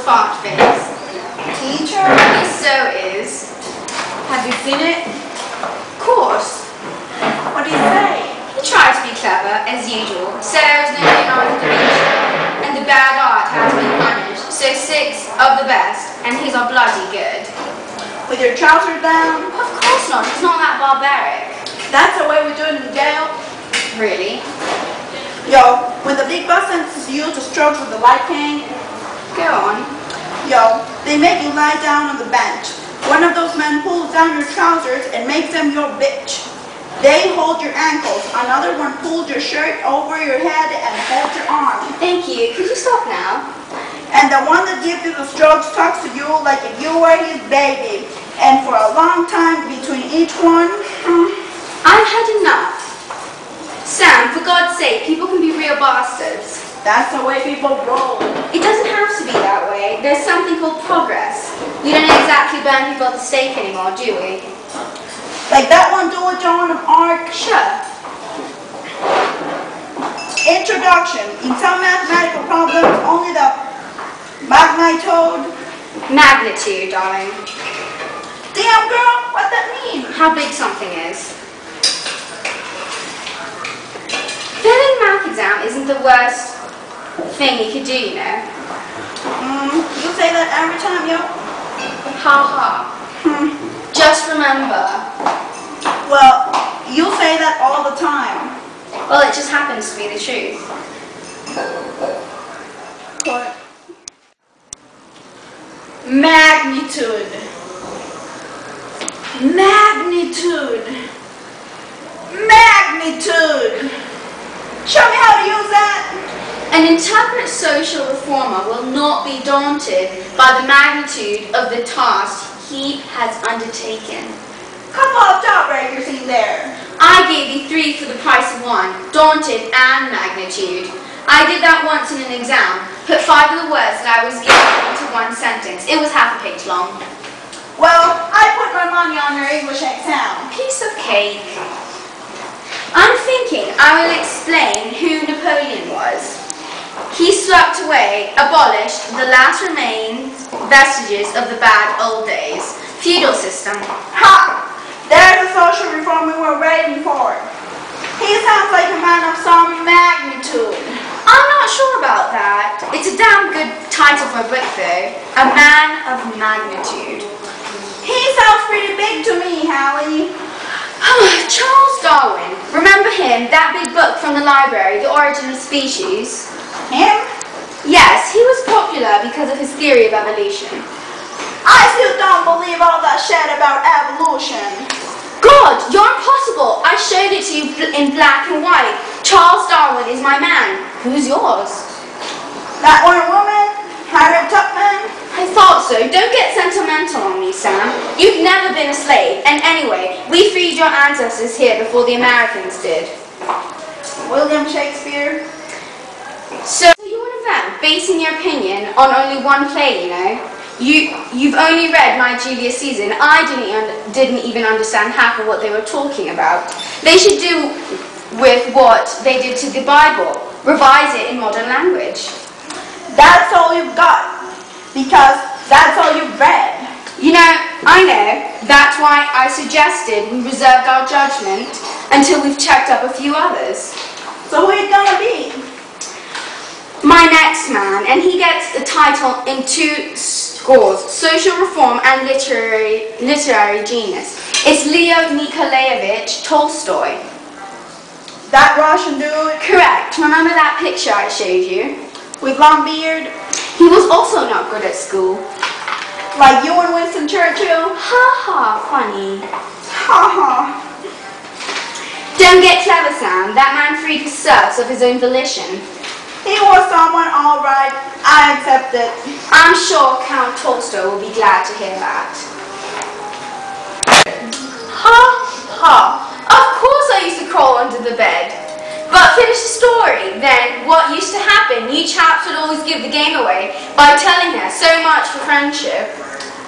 fart face. Teacher? He so is. Have you seen it? Of course. What do you say? He tried to be clever, as usual, said I was no Leonardo da Vinci, and the bad art had to be punished, so 6 of the best, and his are bloody good. With your trousers down? Of course not, it's not that barbaric. That's the way we do it in jail? Really? Yo, when the big boss sentences you to stroke with the light cane, Go on. yo, they make you lie down on the bench. One of those men pulls down your trousers and makes them your bitch. They hold your ankles. Another one pulls your shirt over your head and holds your arm. Thank you. Could you stop now? And the one that gives you the strokes talks to you like if you were his baby. And for a long time between each one, I've had enough. Sam, for God's sake, people can be real bastards. that's the way people roll. It doesn't have to be that way. There's something called progress. We don't exactly burn people at the stake anymore, do we? Like that one dude John of Arc. Sure. Introduction. In some mathematical problems, only the magnitude. Magnitude, darling. Damn girl, what that mean? How big something is. Failing a math exam isn't the worst thing you could do, you know. You say that every time, yo? Ha ha. Just remember. Well, you say that all the time. Well, it just happens to be the truth. What? Magnitude. Magnitude. Magnitude. Show me how to use that. An intemperate social reformer will not be daunted by the magnitude of the task he has undertaken. Couple of jawbreakers in there. I gave you 3 for the price of 1, daunted and magnitude. I did that once in an exam, put 5 of the words that I was given into one sentence. It was half a page long. Well, I put my money on your English exam. Piece of cake. I'm thinking I will explain who Napoleon was. He swept away, abolished the last remaining vestiges of the bad old days. Feudal system. Ha! There's the social reform we were waiting for. He sounds like a man of some magnitude. I'm not sure about that. It's a damn good title for a book though. A Man of Magnitude. He sounds pretty big to me, Hallie. Charles Darwin. Remember him? That big book from the library, The Origin of Species? Him? Yes, he was popular because of his theory of evolution. I still don't believe all that shit about evolution. God, you're impossible. I showed it to you in black and white. Charles Darwin is my man. Who's yours? That one woman? Harriet Tubman? I thought so. Don't get sentimental on me, Sam. You've never been a slave. And anyway, we freed your ancestors here before the Americans did. William Shakespeare? So you're one of them, basing your opinion on only one play, you know? You've only read my Julius Caesar, and I didn't even understand half of what they were talking about. They should do with what they did to the Bible. Revise it in modern language. That's all you've got. Because that's all you've read. You know, I know. That's why I suggested we reserved our judgment until we've checked up a few others. So who are you gonna be? My next man, and he gets the title in 2 scores, social reform and literary genius. It's Leo Nikolaevich Tolstoy. That Russian dude? Correct. Remember that picture I showed you? With long beard? He was also not good at school. Like you and Winston Churchill? Ha ha, funny. Ha ha. Don't get clever, Sam. That man freed his serfs of his own volition. He was someone alright. I accept it. I'm sure Count Tolstoy will be glad to hear that. Ha ha. Of course I used to crawl under the bed. But finish the story. Then what used to happen? You chaps would always give the game away by telling her so much for friendship.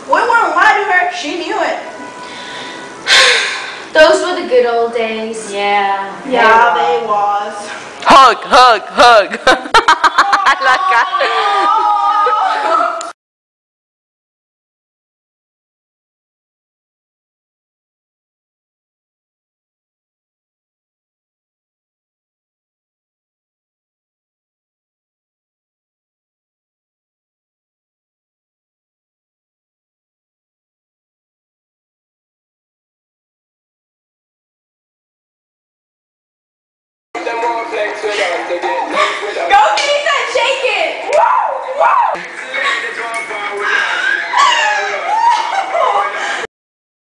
We wouldn't lie to her. She knew it. Those were the good old days. Yeah, they was. Hug, hug, hug. I like that. Go, Lisa, shake it! Woo! Woo!